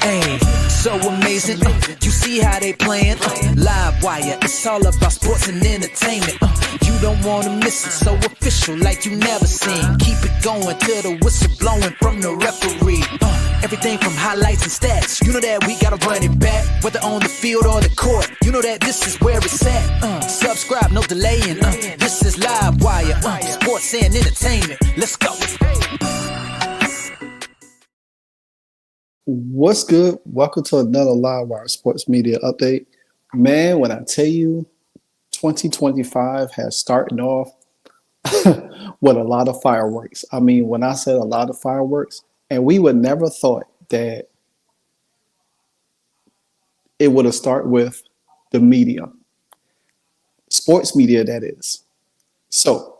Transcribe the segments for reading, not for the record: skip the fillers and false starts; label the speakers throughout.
Speaker 1: Hey, so amazing. You see how they playing? Live wire, it's all about sports and entertainment. You don't wanna miss it, so official like you never seen. Keep it going till the whistle blowing from the referee. Everything from highlights and stats, you know that we gotta run it back. Whether on the field or the court, you know that this is where it's at. Subscribe, no delaying. This is Live Wire, sports and entertainment. Let's go.
Speaker 2: What's good? Welcome to another Live Wire Sports Media Update. Man, when I tell you 2025 has started off with a lot of fireworks. I mean, when I said a lot of fireworks, and we would never thought that it would have started with the media, sports media, that is. So,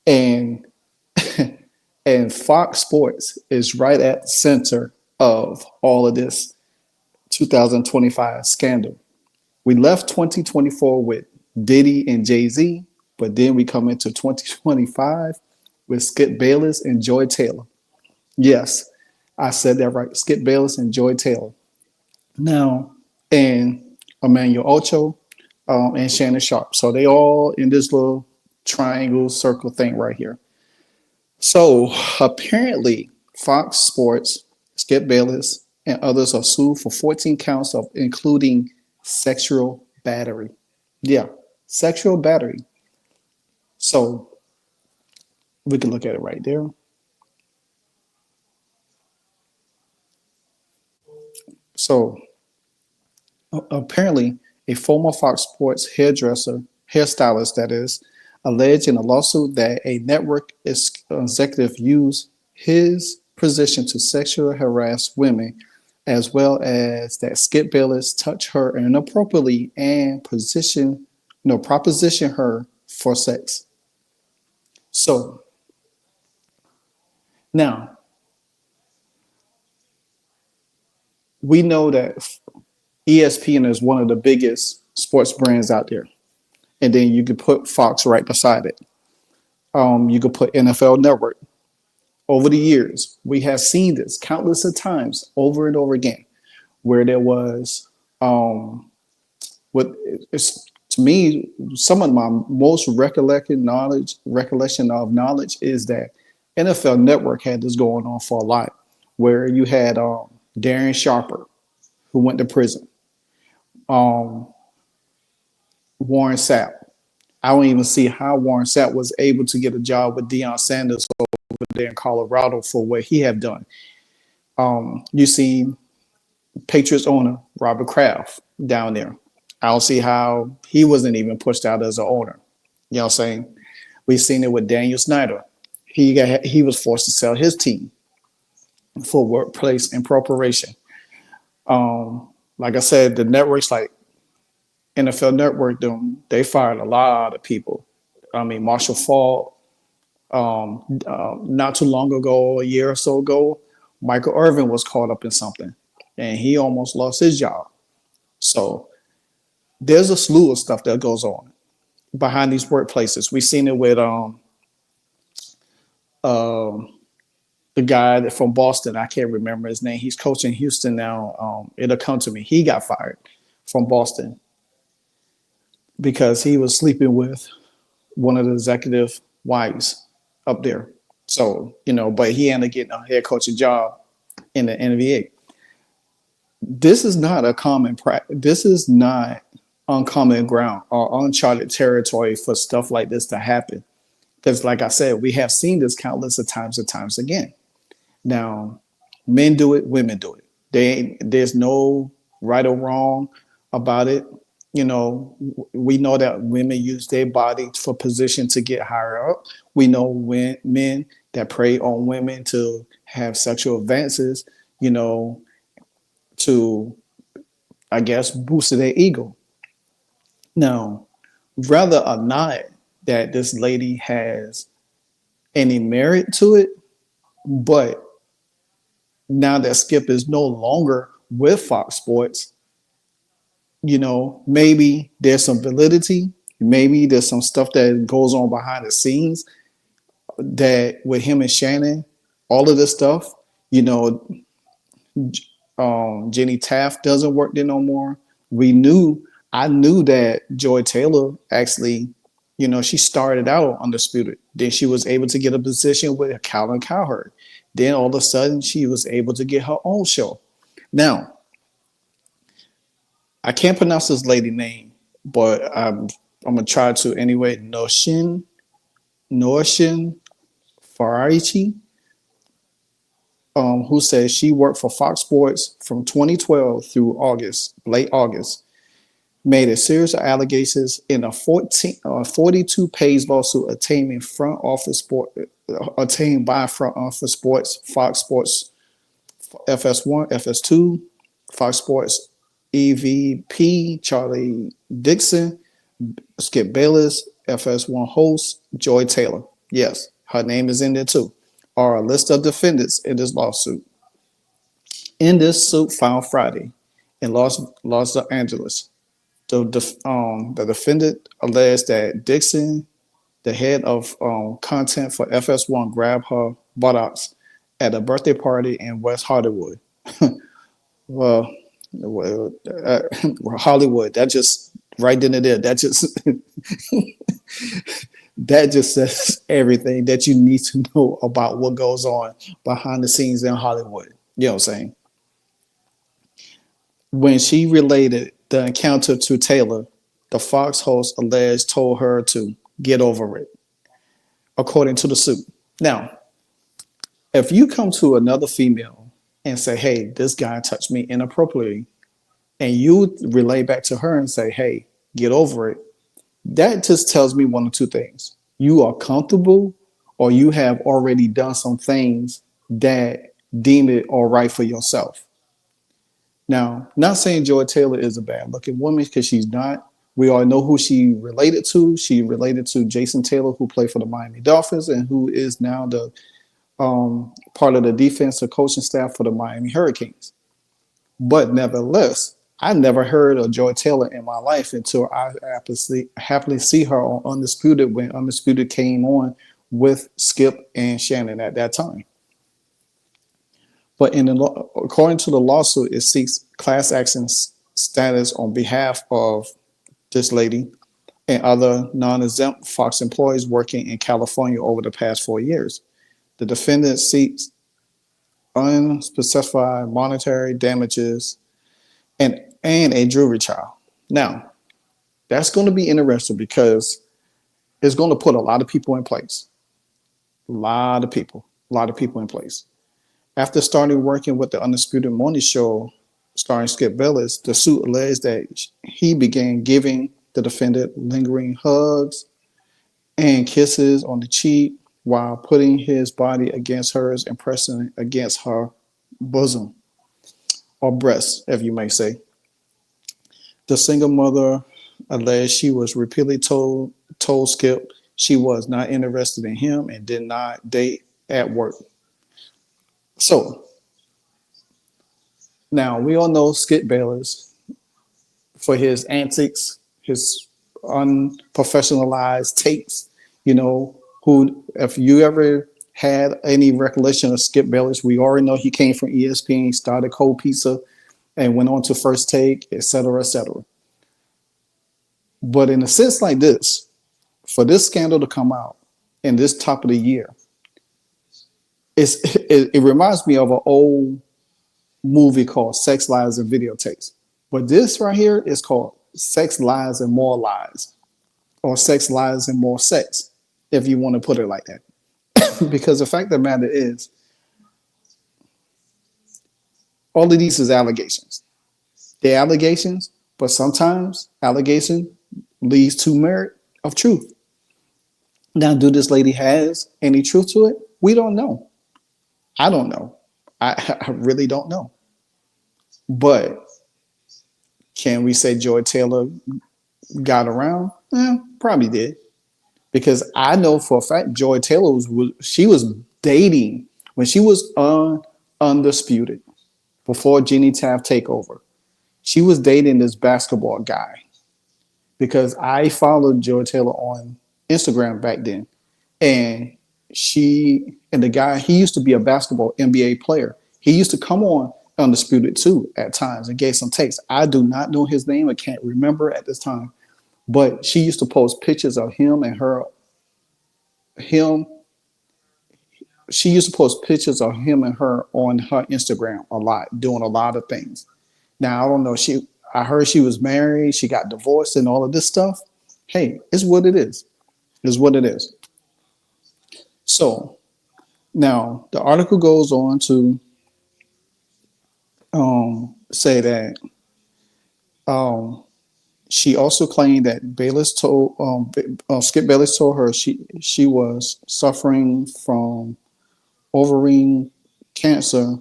Speaker 2: and and Fox Sports is right at the center of all of this 2025 scandal. We left 2024 with Diddy and Jay-Z, but then we come into 2025 with Skip Bayless and Joy Taylor. Yes, I said that right. Skip Bayless and Joy Taylor. Now, and Emmanuel Ocho and Shannon Sharp. So they all in this little triangle circle thing right here. So apparently Fox Sports, Skip Bayless, and others are sued for 14 counts of including sexual battery. Yeah, sexual battery. So we can look at it right there. So apparently a former Fox Sports hairstylist that is, alleged in a lawsuit that a network executive used his position to sexually harass women, as well as that Skip Bayless touched her inappropriately and proposition her for sex. So now we know that ESPN is one of the biggest sports brands out there. And then you could put Fox right beside it. You could put NFL Network. Over the years, we have seen this countless of times over and over again, where there was, what it's to me, some of my most recollection of knowledge is that NFL Network had this going on for a lot, where you had Darren Sharper, who went to prison, Warren Sapp. I don't even see how Warren Sapp was able to get a job with Deion Sanders over there in Colorado for what he had done. You see Patriots owner Robert Kraft down there. I don't see how he wasn't even pushed out as an owner. You know what I'm saying? We've seen it with Daniel Snyder. He was forced to sell his team for workplace impropriation. Like I said, the networks like NFL Network, they fired a lot of people. I mean, Marshall Faulk, not too long ago, a year or so ago, Michael Irvin was caught up in something and he almost lost his job. So there's a slew of stuff that goes on behind these workplaces. We've seen it with the guy from Boston. I can't remember his name. He's coaching Houston now. It'll come to me. He got fired from Boston because he was sleeping with one of the executive wives up there. So, but he ended up getting a head coaching job in the NBA. This is not a common practice. This is not uncommon ground or uncharted territory for stuff like this to happen. Because like I said, we have seen this countless of times and times again. Now, men do it, women do it. There's no right or wrong about it. We know that women use their body for position to get higher up. We know men that prey on women to have sexual advances, to, I guess, boost their ego. Now, whether or not that this lady has any merit to it, but now that Skip is no longer with Fox Sports, maybe there's some validity. Maybe there's some stuff that goes on behind the scenes that with him and Shannon, all of this stuff, Jenny Taft doesn't work there no more. We knew, I knew that Joy Taylor actually, she started out undisputed. Then she was able to get a position with Calvin Cowherd. Then all of a sudden she was able to get her own show. Now, I can't pronounce this lady name, but I'm gonna try to anyway. Norshin Farachi, who says she worked for Fox Sports from 2012 through late August, made a series of allegations in a 42-page lawsuit attained by Front Office Sports, Fox Sports FS1, FS2, Fox Sports EVP Charlie Dixon, Skip Bayless, FS1 host Joy Taylor. Yes, her name is in there too. Are a list of defendants in this lawsuit. In this suit filed Friday in Los Angeles, the defendant alleged that Dixon, the head of content for FS1, grabbed her buttocks at a birthday party in West Hollywood. well, Hollywood. That just right then and there. That just that just says everything that you need to know about what goes on behind the scenes in Hollywood. You know what I'm saying? When she related the encounter to Taylor, the Fox host alleged told her to get over it, according to the suit. Now, if you come to another female and say, hey, this guy touched me inappropriately, and you relay back to her and say, hey, get over it, that just tells me one of two things. You are comfortable, or you have already done some things that deem it all right for yourself. Now, not saying Joy Taylor is a bad looking woman, because she's not. We all know who she related to. She related to Jason Taylor, who played for the Miami Dolphins and who is now the part of the defensive coaching staff for the Miami Hurricanes. But nevertheless, I never heard of Joy Taylor in my life until I happily see her on Undisputed when Undisputed came on with Skip and Shannon at that time. But according to the lawsuit, it seeks class action status on behalf of this lady and other non-exempt Fox employees working in California over the past 4 years. The defendant seeks unspecified monetary damages and a jury trial. Now, that's going to be interesting because it's going to put a lot of people in place. A lot of people in place. After starting working with the Undisputed Morning Show starring Skip Bayless, the suit alleged that he began giving the defendant lingering hugs and kisses on the cheek while putting his body against hers and pressing against her bosom or breast, if you may say. The single mother alleged she was repeatedly told Skip she was not interested in him and did not date at work. So now we all know Skip Bayless for his antics, his unprofessionalized takes, who, if you ever had any recollection of Skip Bayless, we already know he came from ESPN, started Cold Pizza, and went on to First Take, et cetera, et cetera. But in a sense like this, for this scandal to come out in this top of the year, it reminds me of an old movie called Sex, Lies, and Videotapes. But this right here is called Sex, Lies, and More Lies, or Sex, Lies, and More Sex, if you want to put it like that. Because the fact of the matter is, all of these is allegations. They're allegations, but sometimes allegation leads to merit of truth. Now, do this lady has any truth to it? We don't know. I don't know. I really don't know. But can we say Joy Taylor got around? Probably did. Because I know for a fact Joy Taylor was dating when she was undisputed before Jenny Taft takeover. She was dating this basketball guy because I followed Joy Taylor on Instagram back then. And the guy, he used to be a basketball NBA player. He used to come on Undisputed too at times and gave some takes. I do not know his name. I can't remember at this time, but she used to post pictures of him and her. Him. She used to post pictures of him and her on her Instagram a lot, doing a lot of things. Now I don't know. I heard she was married. She got divorced and all of this stuff. Hey, it's what it is. It's what it is. So now the article goes on to say that um, she also claimed that Skip Bayless told her she was suffering from ovarian cancer.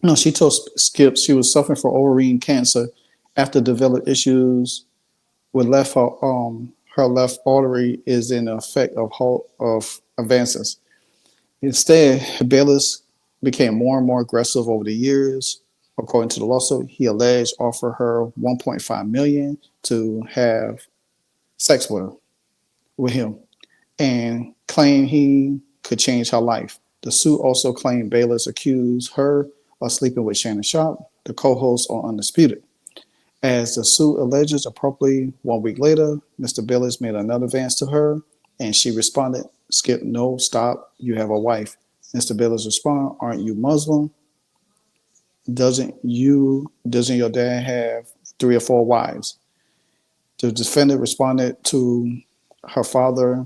Speaker 2: No, she told Skip she was suffering from ovarian cancer after developed issues with her left artery is in the effect of advances. Instead, Bayless became more and more aggressive over the years. According to the lawsuit, he alleged offered her 1.5 million to have sex with him and claimed he could change her life. The suit also claimed Bayless accused her of sleeping with Shannon Sharp, the co-host on Undisputed. As the suit alleges, abruptly 1 week later, Mr. Bayless made another advance to her, and she responded, "Skip, no, stop. You have a wife." Mr. Bayless responded, "Aren't you Muslim? Doesn't your dad have 3 or 4 wives?" The defendant responded to her father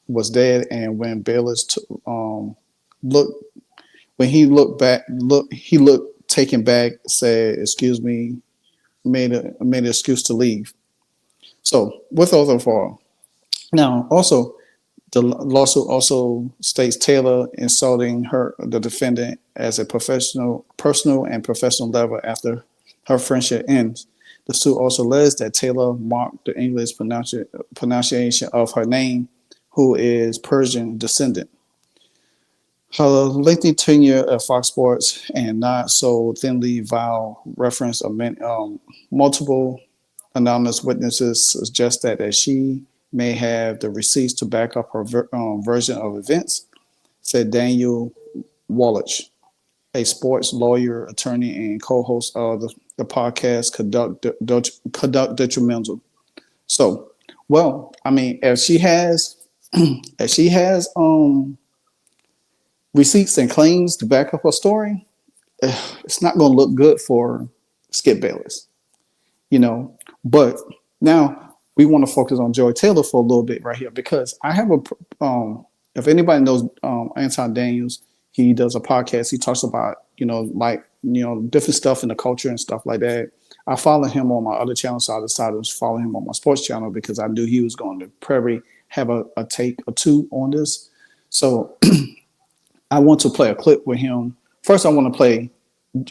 Speaker 2: was dead, and when looked when he looked back, he looked taken back, said, "Excuse me," made an excuse to leave. So with all of all, now also the lawsuit also states Taylor insulting the defendant as a personal and professional level after her friendship ends. The suit also alleges that Taylor mocked the English pronunciation of her name, who is Persian descendant. Her lengthy tenure at Fox Sports and not so thinly veiled reference of multiple anonymous witnesses suggest that she may have the receipts to back up her version of events, said Daniel Wallach, a sports lawyer, attorney, and co-host of the podcast Conduct Detrimental. So, well, I mean, if she has, if she has receipts and claims to back up her story, it's not going to look good for Skip Bayless, you know. But now we want to focus on Joy Taylor for a little bit right here because I have if anybody knows Anton Daniels, he does a podcast. He talks about different stuff in the culture and stuff like that. I follow him on my other channel, so I decided to follow him on my sports channel because I knew he was going to probably have a take or two on this. So I want to play a clip with him. First, I want to play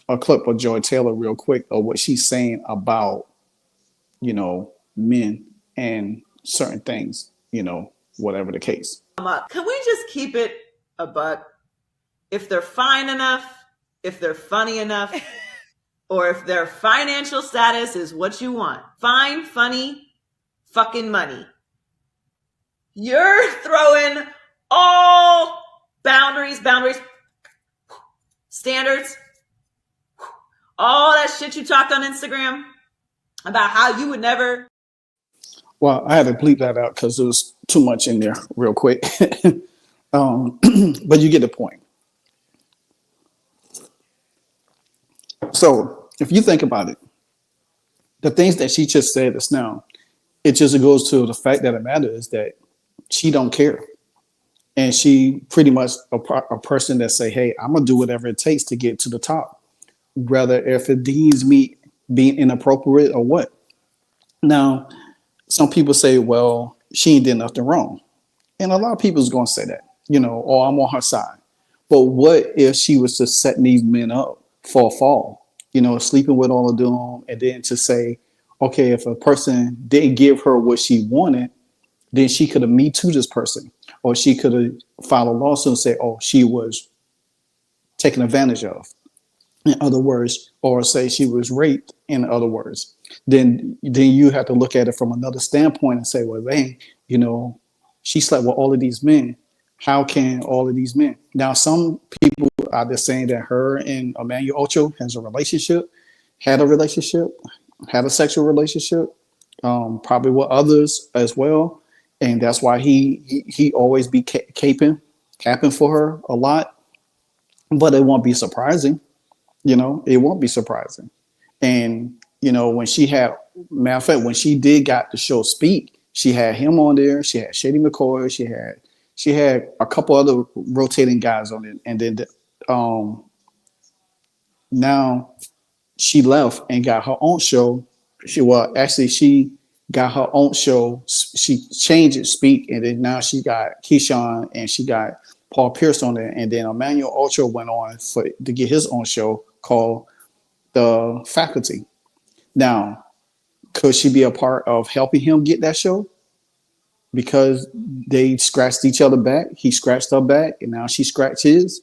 Speaker 2: a clip of Joy Taylor real quick of what she's saying about, men and certain things, whatever the case.
Speaker 3: Can we just keep it a buck? If they're fine enough, if they're funny enough, or if their financial status is what you want, fine, funny, fucking money, you're throwing all boundaries, standards, all that shit you talked on Instagram about how you would never.
Speaker 2: Well, I had to bleep that out because there was too much in there real quick. But you get the point. So if you think about it, the things that she just said just now, it just goes to the fact that it matters that she don't care. And she pretty much a person that say, hey, I'm going to do whatever it takes to get to the top, whether if it deems me being inappropriate or what. Now, some people say, well, she ain't did nothing wrong. And a lot of people is going to say that, oh, I'm on her side. But what if she was just setting these men up for a fall, sleeping with all of them, and then to say, okay, if a person didn't give her what she wanted, then she could have me too this person, or she could have filed a lawsuit and say, oh, she was taken advantage of, in other words, or say she was raped, in other words. Then you have to look at it from another standpoint and say, well, dang, she slept with all of these men. How can all of these men? Now, some people out there saying that her and Emmanuel Ocho had a relationship, had a sexual relationship, probably with others as well, and that's why he always be capping for her a lot. But it won't be surprising, it won't be surprising. And when she had, matter of fact, when she did got the show Speak, she had him on there. She had Shady McCoy. She had a couple other rotating guys on it, and then now she left and got her own show. She got her own show. She changed it, Speak, and then now she got Keyshawn and she got Paul Pierce on there, and then Emmanuel Ocho went on to get his own show called The Faculty. Now, could she be a part of helping him get that show? Because they scratched each other back. He scratched her back, and now she scratched his.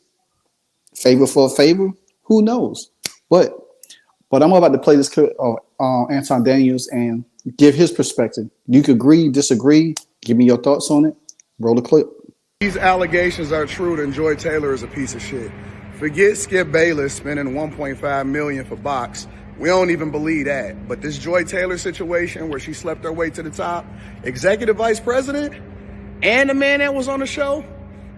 Speaker 2: Favor for a favor? Who knows? But I'm about to play this clip of Anton Daniels and give his perspective. You could agree, disagree. Give me your thoughts on it. Roll the clip.
Speaker 4: These allegations are true, then Joy Taylor is a piece of shit. Forget Skip Bayless spending $1.5 million for Box. We don't even believe that. But this Joy Taylor situation where she slept her way to the top, executive vice president, and the man that was on the show,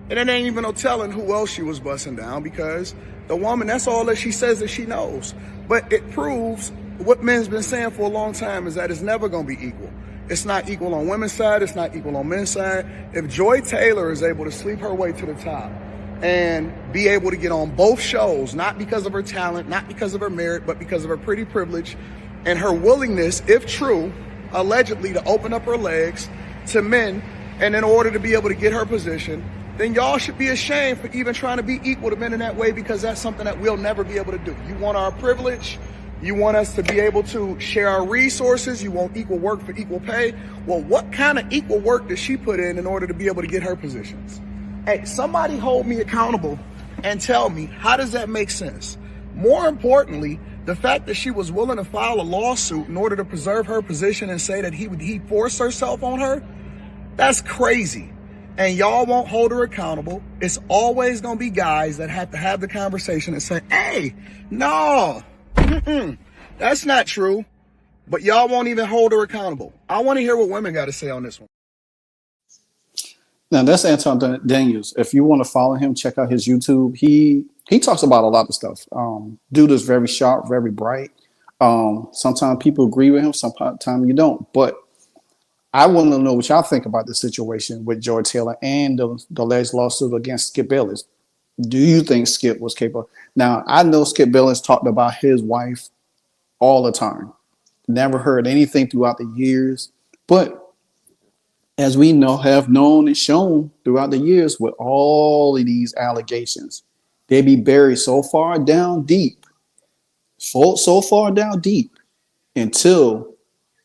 Speaker 4: and it ain't even no telling who else she was busting down, because the woman, that's all that she says that she knows. But it proves what men's been saying for a long time, is that it's never going to be equal. It's not equal on women's side. It's not equal on men's side. If Joy Taylor is able to sleep her way to the top and be able to get on both shows, not because of her talent, not because of her merit, but because of her pretty privilege and her willingness, if true, allegedly to open up her legs to men, and in order to be able to get her position, then y'all should be ashamed for even trying to be equal to men in that way, because that's something that we'll never be able to do. You want our privilege? You want us to be able to share our resources? You want equal work for equal pay? Well, what kind of equal work does she put in order to be able to get her positions? Hey, somebody hold me accountable and tell me, how does that make sense? More importantly, the fact that she was willing to file a lawsuit in order to preserve her position and say that he forced herself on her, that's crazy. And y'all won't hold her accountable. It's always going to be guys that have to have the conversation and say, hey, no, that's not true. But y'all won't even hold her accountable. I want to hear what women got to say on this one.
Speaker 2: Now, that's Anton Daniels. If you want to follow him, check out his YouTube. He talks about a lot of stuff. Dude is very sharp, very bright. Sometimes people agree with him, sometimes you don't. But I want to know what y'all think about the situation with Joy Taylor and the alleged lawsuit against Skip Bayless. Do you think Skip was capable? Now, I know Skip Bayless talked about his wife all the time. Never heard anything throughout the years. But as we have known and shown throughout the years with all of these allegations, they be buried so far down deep, so far down deep, until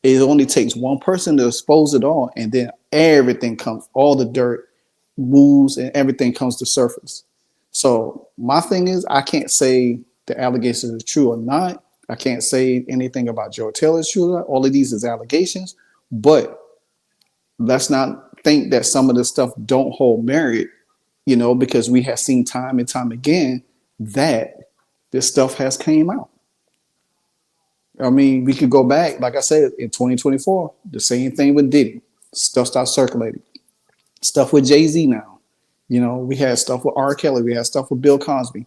Speaker 2: it only takes one person to expose it all, and then everything comes, all the dirt moves and everything comes to surface. So my thing is, I can't say the allegations are true or not. I can't say anything about Joy Taylor is true or not. All of these is allegations, but let's not think that some of this stuff don't hold merit, because we have seen time and time again that this stuff has came out. I mean, we could go back, like I said, in 2024, the same thing with Diddy. Stuff starts circulating. Stuff with Jay-Z now. We had stuff with R. Kelly. We had stuff with Bill Cosby.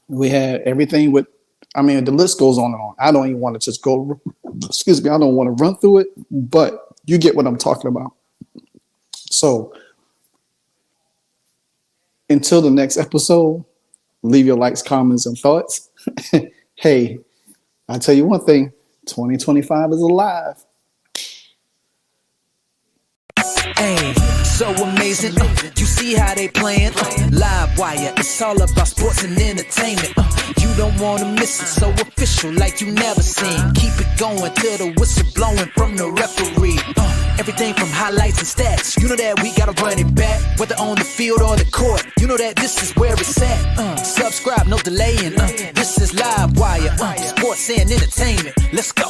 Speaker 2: We had everything with, the list goes on and on. I don't even want to just go, excuse me, I don't want to run through it, but you get what I'm talking about. So until the next episode, leave your likes, comments, and thoughts. Hey, I'll tell you one thing, 2025 is alive.
Speaker 1: Hey, so amazing. You see how they playing? Live wire, it's all about sports and entertainment. You don't want to miss it, so official like you never seen. Keep it going till the whistle blowing from the referee. Everything from highlights and stats. You know that we gotta run it back, whether on the field or the court. You know that this is where it's at. Subscribe, no delaying. This is Live Wire, sports and entertainment. Let's go.